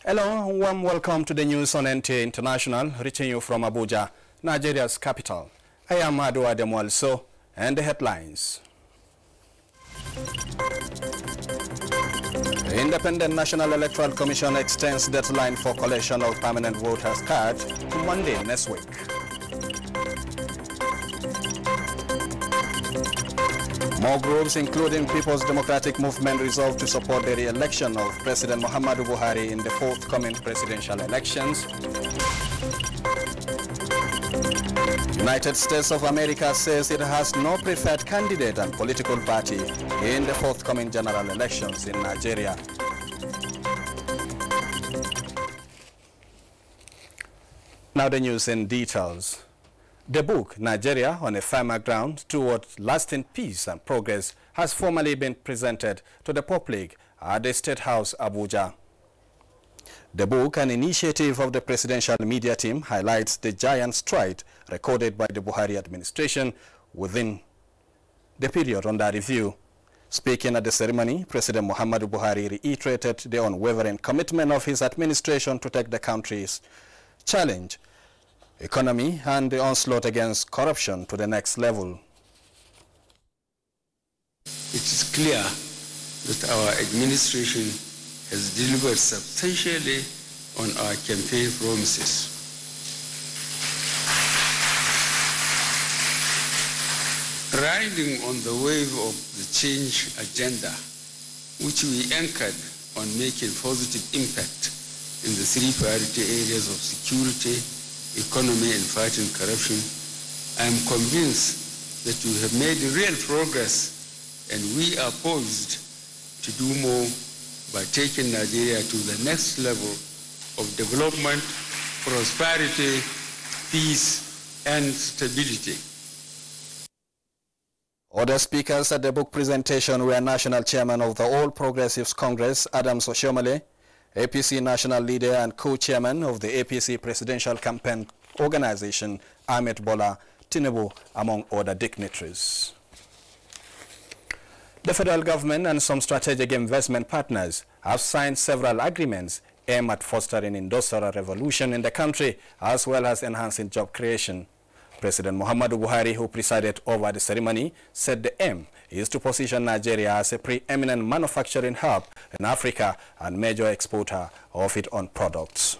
Hello, warm welcome to the news on NTA International, reaching you from Abuja, Nigeria's capital. I am Adu Ademwalso, and the headlines. The Independent National Electoral Commission extends deadline for collection of permanent voters' cards to Monday next week. More groups, including People's Democratic Movement, resolved to support the re-election of President Muhammadu Buhari in the forthcoming presidential elections. United States of America says it has no preferred candidate and political party in the forthcoming general elections in Nigeria. Now the news in details. The book, Nigeria on a Firmer Ground Towards Lasting Peace and Progress, has formally been presented to the public at the State House, Abuja. The book, an initiative of the presidential media team, highlights the giant stride recorded by the Buhari administration within the period under review. Speaking at the ceremony, President Muhammadu Buhari reiterated the unwavering commitment of his administration to take the country's challenge, economy, and the onslaught against corruption to the next level. It is clear that our administration has delivered substantially on our campaign promises. Riding on the wave of the change agenda, which we anchored on making positive impact in the three priority areas of security, economy, and fighting corruption, I am convinced that we have made real progress and we are poised to do more by taking Nigeria to the next level of development, prosperity, peace, and stability. Other speakers at the book presentation were National Chairman of the All Progressives Congress, Adams Oshiomhole, APC National Leader and Co-Chairman of the APC Presidential Campaign Organization, Ahmed Bola Tinubu, among other dignitaries. The federal government and some strategic investment partners have signed several agreements aimed at fostering industrial revolution in the country as well as enhancing job creation. President Muhammadu Buhari, who presided over the ceremony, said the aim is to position Nigeria as a preeminent manufacturing hub in Africa and major exporter of its own products.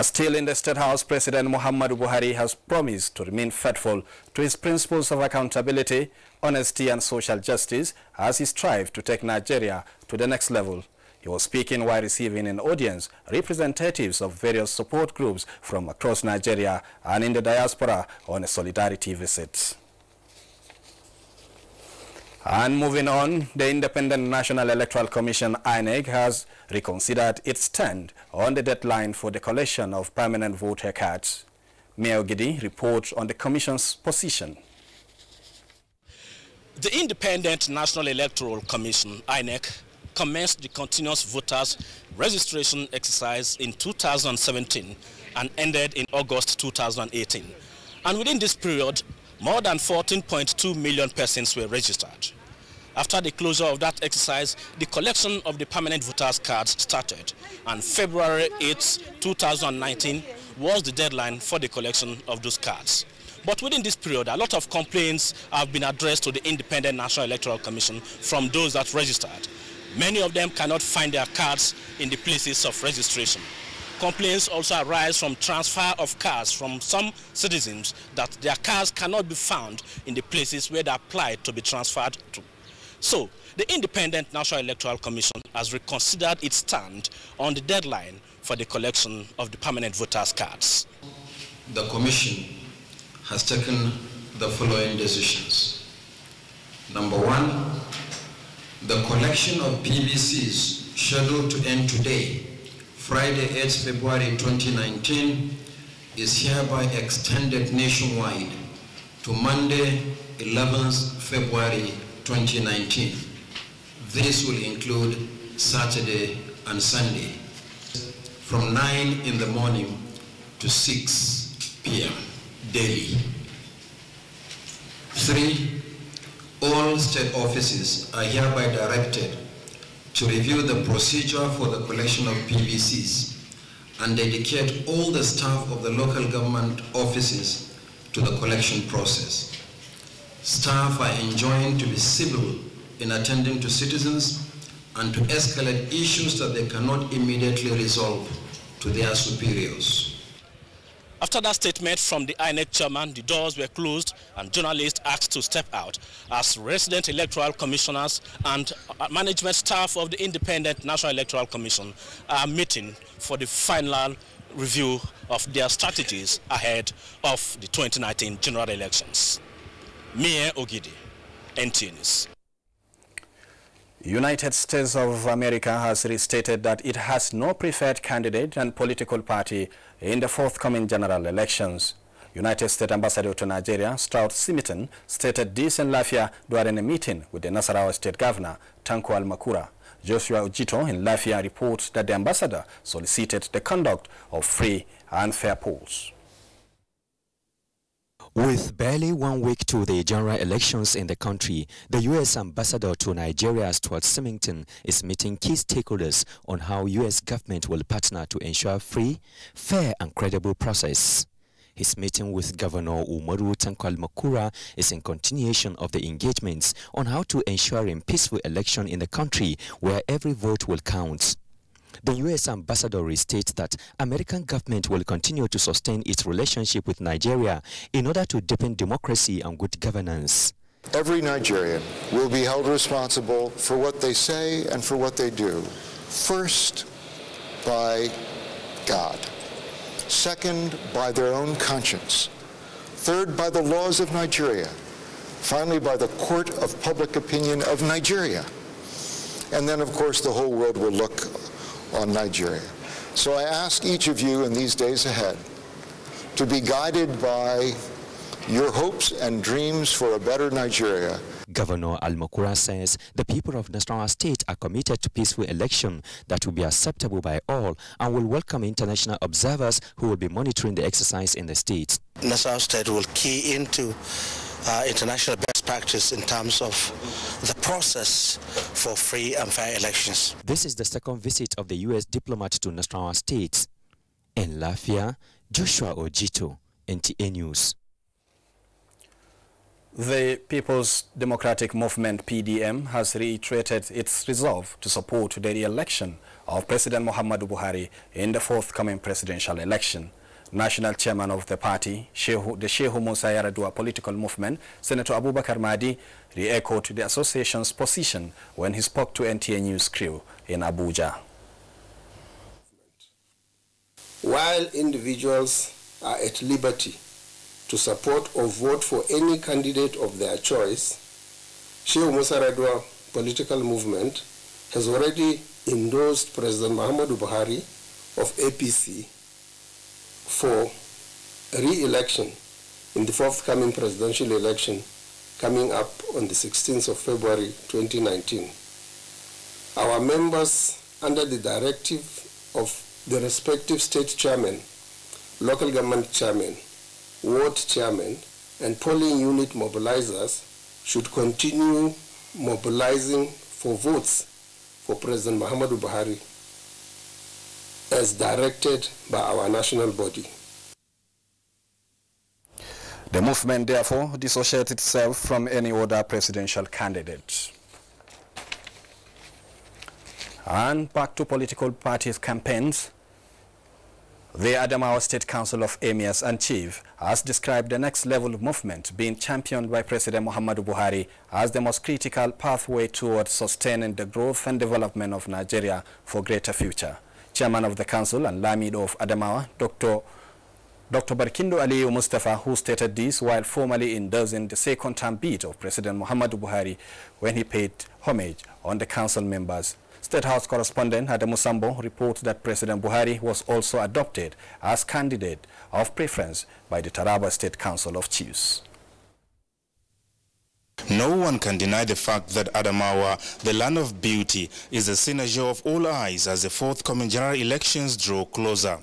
Still in the State House, President Muhammadu Buhari has promised to remain faithful to his principles of accountability, honesty, and social justice as he strives to take Nigeria to the next level. He was speaking while receiving in audience representatives of various support groups from across Nigeria and in the diaspora on a solidarity visit. And moving on, the Independent National Electoral Commission, INEC, has reconsidered its stand on the deadline for the collection of permanent voter cards. Mayor Gidi reports on the Commission's position. The Independent National Electoral Commission, INEC, commenced the continuous voters registration exercise in 2017 and ended in August 2018. And within this period, more than 14.2 million persons were registered. After the closure of that exercise, the collection of the permanent voters cards started, and February 8, 2019 was the deadline for the collection of those cards. But within this period, a lot of complaints have been addressed to the Independent National Electoral Commission from those that registered. Many of them cannot find their cards in the places of registration. Complaints also arise from transfer of cards from some citizens that their cards cannot be found in the places where they applied to be transferred to. So, the Independent National Electoral Commission has reconsidered its stand on the deadline for the collection of the permanent voters' cards. The Commission has taken the following decisions. Number one, the collection of PVCs scheduled to end today, Friday 8 February 2019, is hereby extended nationwide to Monday 11th February 2019. This will include Saturday and Sunday from 9 in the morning to 6 p.m. daily. 3. All state offices are hereby directed to review the procedure for the collection of PVCs and dedicate all the staff of the local government offices to the collection process. Staff are enjoined to be civil in attending to citizens and to escalate issues that they cannot immediately resolve to their superiors. After that statement from the INEC chairman, the doors were closed and journalists asked to step out as resident electoral commissioners and management staff of the Independent National Electoral Commission are meeting for the final review of their strategies ahead of the 2019 general elections. Mie Ogidi, NTA News. United States of America has restated that it has no preferred candidate and political party in the forthcoming general elections. United States Ambassador to Nigeria, Stroud Simiton, stated this in Lafia during a meeting with the Nasarawa State Governor, Tanko Almakura. Joshua Ojito in Lafia reports that the ambassador solicited the conduct of free and fair polls. With barely 1 week to the general elections in the country, the U.S. ambassador to Nigeria, Stuart Symington, is meeting key stakeholders on how U.S. government will partner to ensure free, fair and credible process. His meeting with Governor Umaru Tanko Almakura is in continuation of the engagements on how to ensure a peaceful election in the country where every vote will count. The U.S. ambassador restates that American government will continue to sustain its relationship with Nigeria in order to deepen democracy and good governance. Every Nigerian will be held responsible for what they say and for what they do. First, by God. Second, by their own conscience. Third, by the laws of Nigeria. Finally, by the court of public opinion of Nigeria. And then, of course, the whole world will look on Nigeria. So I ask each of you in these days ahead to be guided by your hopes and dreams for a better Nigeria. Governor Almakura says the people of Nasarawa State are committed to peaceful election that will be acceptable by all and will welcome international observers who will be monitoring the exercise in the state. Nasarawa State will key into international best practice in terms of the process for free and fair elections. This is the second visit of the U.S. diplomat to Nasarawa State. In Lafia, Joshua Ojito, NTA News. The People's Democratic Movement, PDM, has reiterated its resolve to support the re-election of President Muhammadu Buhari in the forthcoming presidential election. National chairman of the party, the Shehu Musa Yaradua political movement, Senator Abubakar Mahdi, re-echoed the association's position when he spoke to NTA News crew in Abuja. While individuals are at liberty to support or vote for any candidate of their choice, Shehu Musa Yaradua political movement has already endorsed President Muhammadu Buhari of APC for re-election in the forthcoming presidential election coming up on the 16th of February 2019. Our members, under the directive of the respective state chairman, local government chairman, ward chairman, and polling unit mobilizers, should continue mobilizing for votes for President Muhammadu Buhari as directed by our national body. The movement therefore dissociates itself from any other presidential candidate. And back to political parties' campaigns. The Adamawa State Council of Emirs and Chiefs has described the next level movement being championed by President Muhammadu Buhari as the most critical pathway towards sustaining the growth and development of Nigeria for greater future. Chairman of the Council and Lamido of Adamawa, Dr. Barkindo Aliyu Mustafa, who stated this while formally endorsing the second-term bid of President Muhammadu Buhari when he paid homage on the council members. State House correspondent Adamu Sambo reports that President Buhari was also adopted as candidate of preference by the Taraba State Council of Chiefs. No one can deny the fact that Adamawa, the land of beauty, is the cynosure of all eyes as the forthcoming general elections draw closer.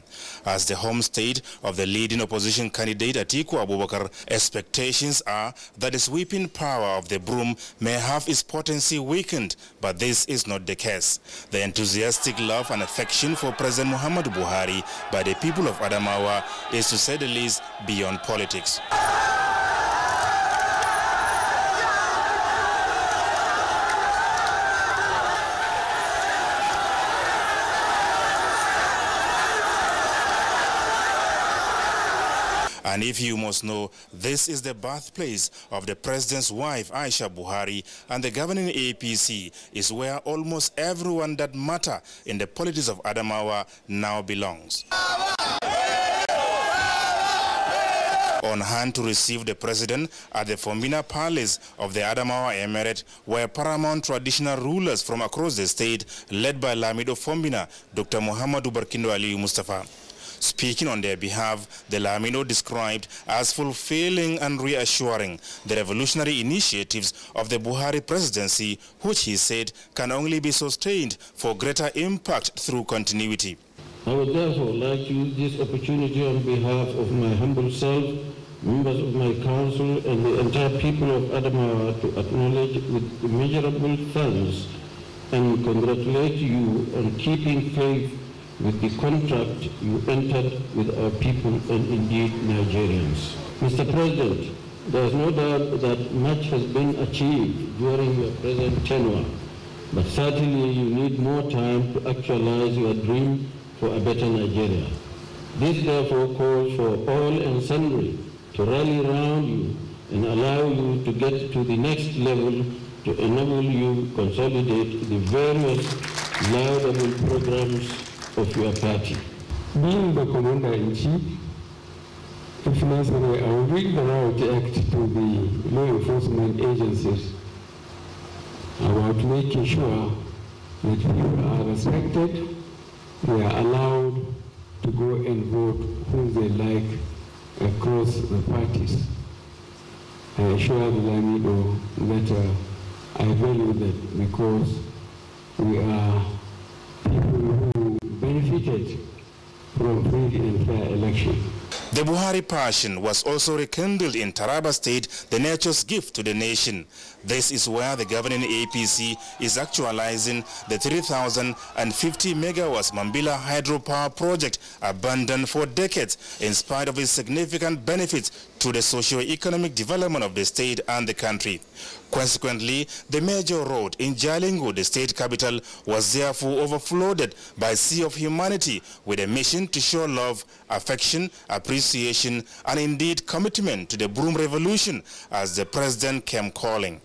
As the home state of the leading opposition candidate Atiku Abubakar, expectations are that the sweeping power of the broom may have its potency weakened, but this is not the case. The enthusiastic love and affection for President Muhammadu Buhari by the people of Adamawa is, to say the least, beyond politics. And if you must know, this is the birthplace of the president's wife, Aisha Buhari, and the governing APC is where almost everyone that matter in the politics of Adamawa now belongs. On hand to receive the president at the Fombina Palace of the Adamawa Emirate were paramount traditional rulers from across the state, led by Lamido Fombina, Dr. Muhammadu Barkindo Aliyu Mustafa. Speaking on their behalf, the Lamido described as fulfilling and reassuring the revolutionary initiatives of the Buhari presidency, which he said can only be sustained for greater impact through continuity. I would therefore like to use this opportunity on behalf of my humble self, members of my council, and the entire people of Adamawa to acknowledge with immeasurable thanks and congratulate you on keeping faith with the contract you entered with our people and indeed Nigerians. Mr. President, there is no doubt that much has been achieved during your present tenure, but certainly you need more time to actualize your dream for a better Nigeria. This therefore calls for all and sundry to rally around you and allow you to get to the next level to enable you consolidate the various laudable programs of your party. Being the Commander-in-Chief, if necessary, I will bring the Right Act to the law enforcement agencies about making sure that people are respected, they are allowed to go and vote whom they like across the parties. I assure the Lamido that I value that because we are people who benefited from free and fair election. The Buhari passion was also rekindled in Taraba State, the nature's gift to the nation. This is where the governing APC is actualizing the 3,050 megawatts Mambila hydropower project abandoned for decades in spite of its significant benefits to the socio-economic development of the state and the country. Consequently, the major road in Jalingo, the state capital, was therefore overflowed by a sea of humanity with a mission to show love, affection, appreciation, and indeed commitment to the Broom Revolution as the president came calling.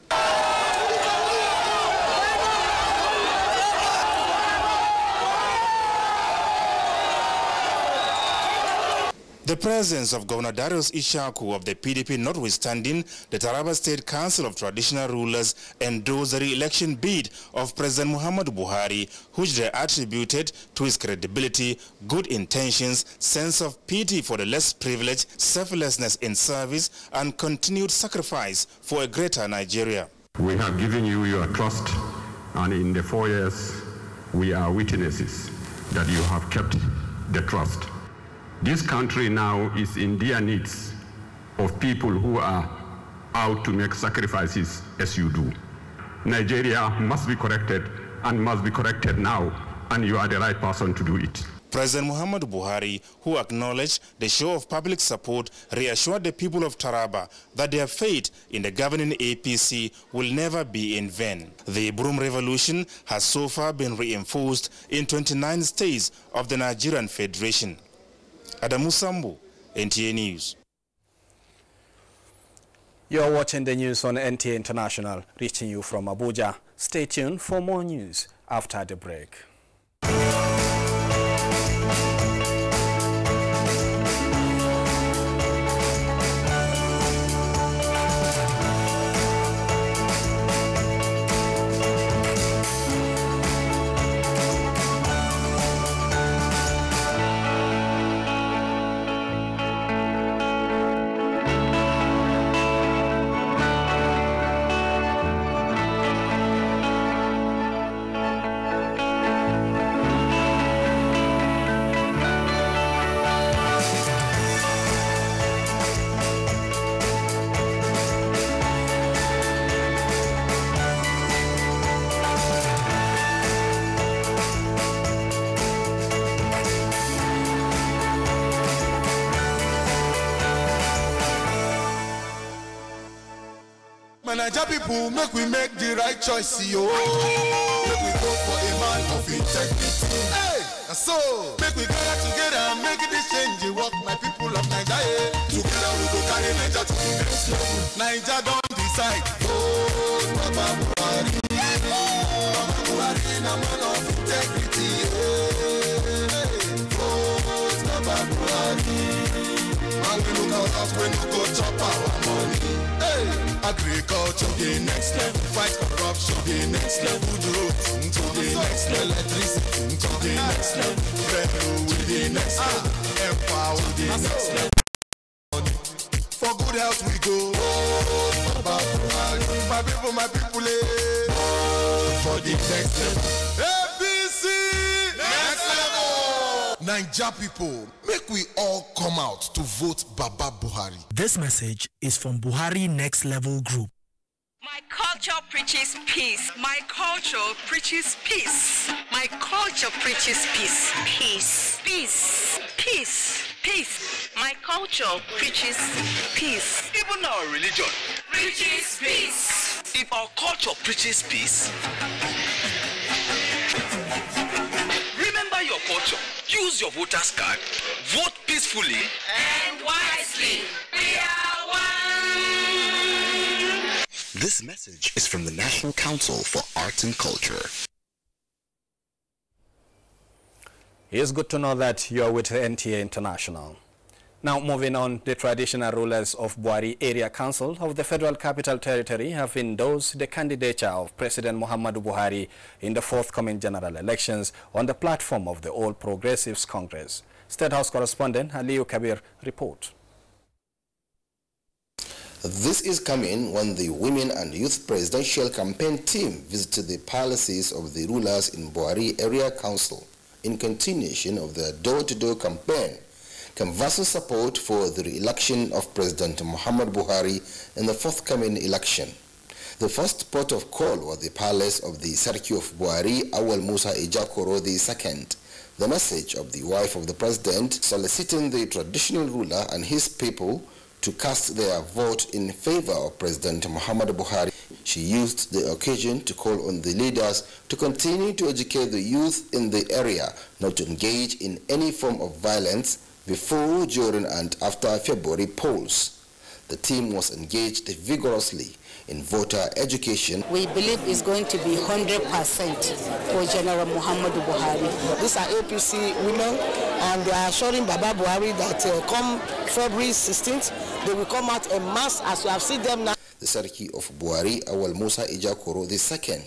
The presence of Governor Darius Ishaku of the PDP notwithstanding, the Taraba State Council of Traditional Rulers endorsed the re-election bid of President Muhammadu Buhari, which they attributed to his credibility, good intentions, sense of pity for the less privileged, selflessness in service, and continued sacrifice for a greater Nigeria. We have given you your trust, and in the 4 years, we are witnesses that you have kept the trust. This country now is in dire needs of people who are out to make sacrifices as you do. Nigeria must be corrected and must be corrected now, and you are the right person to do it. President Muhammadu Buhari, who acknowledged the show of public support, reassured the people of Taraba that their faith in the governing APC will never be in vain. The Broom Revolution has so far been reinforced in 29 states of the Nigerian Federation. Adamu Sambu, NTA News. You're watching the news on NTA International, reaching you from Abuja. Stay tuned for more news after the break. My Niger people, make we make the right choice, yo. Make we vote for a man of integrity. Hey, so make we gather together and make this change. What my people of Nigeria, together we go carry Niger to the next level. Niger don't decide. Oh, Baba Buhari, Baba Buhari, na man of integrity. Oh, Baba Buhari. And we look out as we no go chop our money. Hey, agriculture, the next level. Fight corruption, the next level. Roads, to the next level. Electricity, to the next level. Railway, the next level. Empower, the next level. For good health we go. My people, for the next level. ABC, next level. Naija people, make we all come out to vote Baba Buhari. This message is from Buhari Next Level Group. My culture preaches peace. My culture preaches peace. My culture preaches peace. Peace. Peace. Peace. Peace. My culture preaches peace. Even our religion preaches peace. If our culture preaches peace, remember your culture. Use your voter's card. Vote peacefully and wisely. We are one. This message is from the National Council for Arts and Culture. It's good to know that you are with NTA International. Now moving on, the traditional rulers of Buhari Area Council of the Federal Capital Territory have endorsed the candidature of President Muhammadu Buhari in the forthcoming general elections on the platform of the All Progressives Congress. State House correspondent Aliyu Kabir reports. This is coming when the Women and Youth Presidential Campaign team visited the palaces of the rulers in Buhari Area Council in continuation of their door-to-door campaign, canvassing support for the re-election of President Muhammad Buhari in the forthcoming election. The first port of call was the palace of the Sarki of Buhari, Awal Musa Ijakoro II, the message of the wife of the president soliciting the traditional ruler and his people to cast their vote in favor of President Muhammad Buhari. She used the occasion to call on the leaders to continue to educate the youth in the area not to engage in any form of violence before, during and after February polls. The team was engaged vigorously in voter education. We believe it's going to be 100% for General Muhammadu Buhari. These are APC women, and they are assuring Baba Buhari that come February 16th, they will come out en masse as we have seen them now. The Sarki of Buhari, Awal Musa Ijakoro II,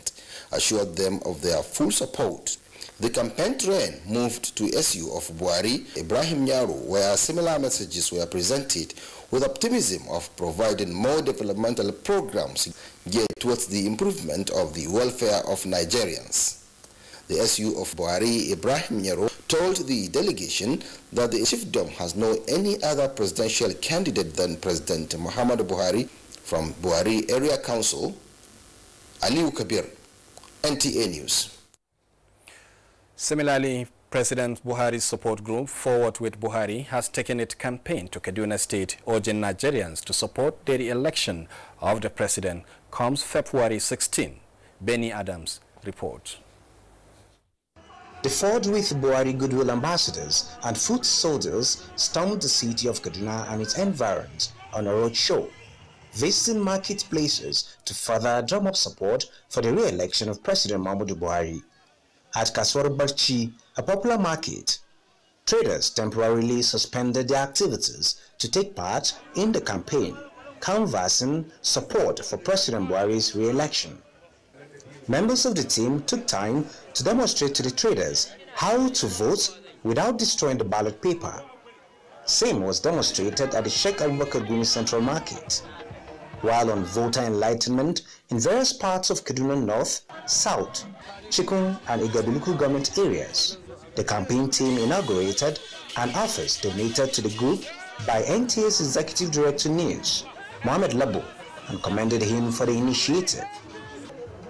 assured them of their full support. The campaign train moved to SU of Buhari, Ibrahim Nyaro, where similar messages were presented with optimism of providing more developmental programs geared towards the improvement of the welfare of Nigerians. The SU of Buhari, Ibrahim Nyaro, told the delegation that the chiefdom has no any other presidential candidate than President Muhammad Buhari. From Buhari Area Council, Aliyu Kabir, NTA News. Similarly, President Buhari's support group, Forward with Buhari, has taken its campaign to Kaduna State, urging Nigerians to support the re-election of the president comes February 16. Benny Adams reports. The Forward with Buhari goodwill ambassadors and foot soldiers stormed the city of Kaduna and its environs on a road show, visiting marketplaces to further drum up support for the re-election of President Muhammadu Buhari. At Kaswar Barchi, a popular market, traders temporarily suspended their activities to take part in the campaign, canvassing support for President Buhari's re-election. Members of the team took time to demonstrate to the traders how to vote without destroying the ballot paper. Same was demonstrated at the Sheikh Abubakar Gumi Central Market. While on voter enlightenment in various parts of Kaduna North, South, Chikun and Igabiluku government areas, the campaign team inaugurated an office donated to the group by NTA's Executive Director News, Mohamed Labo, and commended him for the initiative.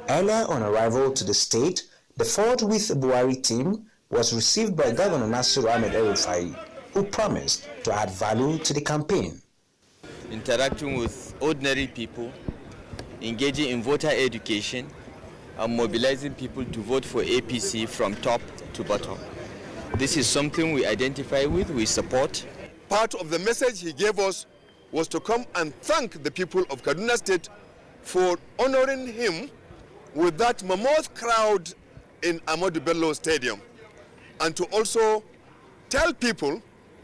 Earlier on arrival to the state, the Forward with Buhari team was received by Governor Nasir Ahmed El-Rufai, who promised to add value to the campaign. Interacting with ordinary people engaging in voter education, and mobilizing people to vote for APC from top to bottom. This is something we identify with, we support. Part of the message he gave us was to come and thank the people of Kaduna State for honoring him with that mammoth crowd in Ahmadu Bello Stadium, and to also tell people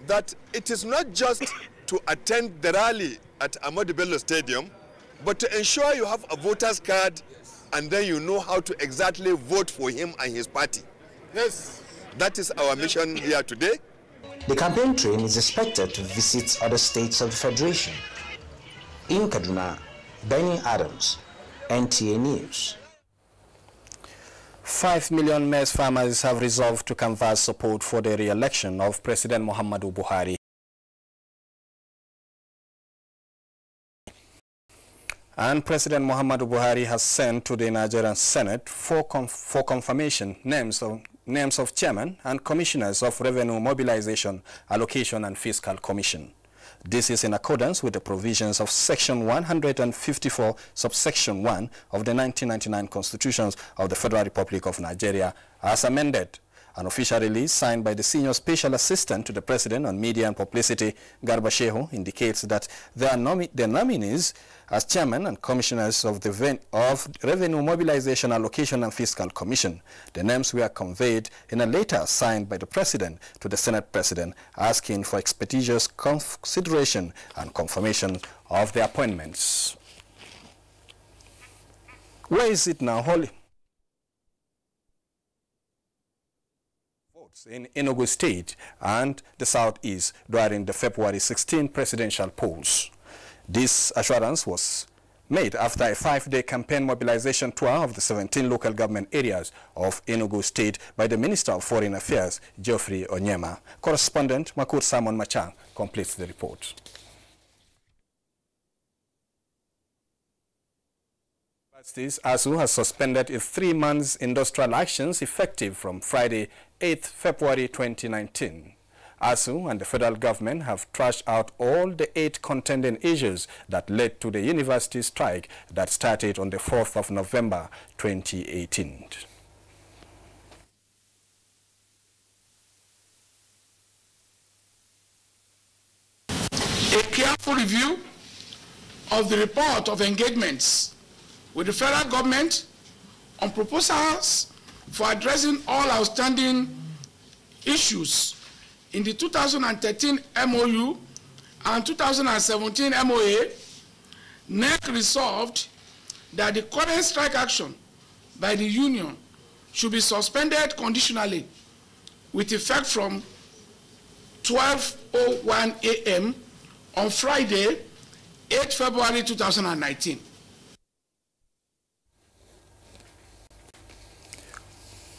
that it is not just to attend the rally at Ahmadu Bello Stadium, but to ensure you have a voter's card and then you know how to exactly vote for him and his party. Yes, that is our mission here today. The campaign train is expected to visit other states of the Federation. In Kaduna, Benny Adams, NTA News. 5 million maize farmers have resolved to canvass support for the re-election of President Muhammadu Buhari. And President Muhammadu Buhari has sent to the Nigerian Senate for confirmation names of chairman and commissioners of Revenue Mobilization, Allocation and Fiscal Commission. This is in accordance with the provisions of Section 154, subsection 1 of the 1999 Constitution of the Federal Republic of Nigeria, as amended. An official release signed by the Senior Special Assistant to the President on Media and Publicity, Garba Shehu, indicates that the nominees as chairman and commissioners of the Revenue Mobilization, Allocation and Fiscal Commission. The names were conveyed in a letter signed by the President to the Senate President, asking for expeditious consideration and confirmation of the appointments. Where is it now, Holly? In Enugu State and the Southeast during the February 16 presidential polls. This assurance was made after a 5-day campaign mobilization tour of the 17 local government areas of Enugu State by the Minister of Foreign Affairs, Geoffrey Onyema. Correspondent Makur Simon Machang completes the report. ASU has suspended its 3 months industrial actions effective from Friday, 8th February 2019. ASU and the federal government have trashed out all the 8 contending issues that led to the university strike that started on the 4th of November 2018. A careful review of the report of engagements with the federal government on proposals for addressing all outstanding issues in the 2013 MOU and 2017 MOA, NEC resolved that the current strike action by the union should be suspended conditionally with effect from 12:01 a.m. on Friday, 8 February 2019.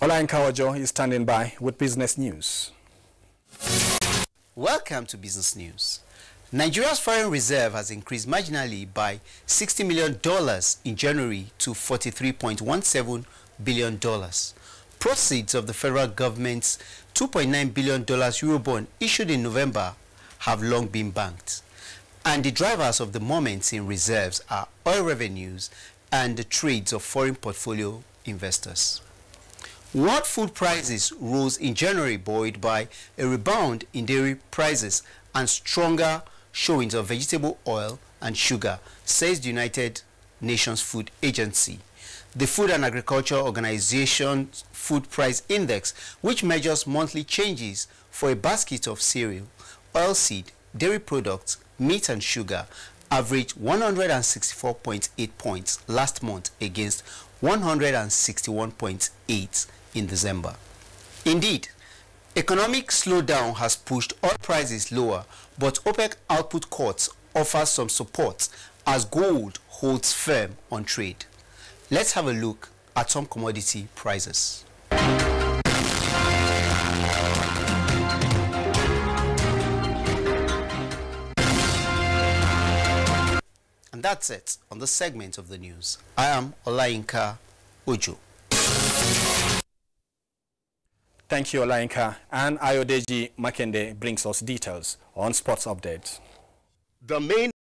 Olain Kawajo is standing by with business news. Welcome to Business News. Nigeria's foreign reserve has increased marginally by $60 million in January to $43.17 billion. Proceeds of the federal government's $2.9 billion Eurobond issued in November have long been banked. And the drivers of the moment in reserves are oil revenues and the trades of foreign portfolio investors. World food prices rose in January, buoyed by a rebound in dairy prices and stronger showings of vegetable oil and sugar, says the United Nations Food Agency. The Food and Agriculture Organization's Food Price Index, which measures monthly changes for a basket of cereal, oilseed, dairy products, meat and sugar, averaged 164.8 points last month against 161.8 in December. Indeed, economic slowdown has pushed oil prices lower, but OPEC output cuts offer some support as gold holds firm on trade. Let's have a look at some commodity prices. And that's it on this segment of the news. I am Olayinka Ojo. Thank you, Olainka. And Ayodeji Makende brings us details on sports updates. The main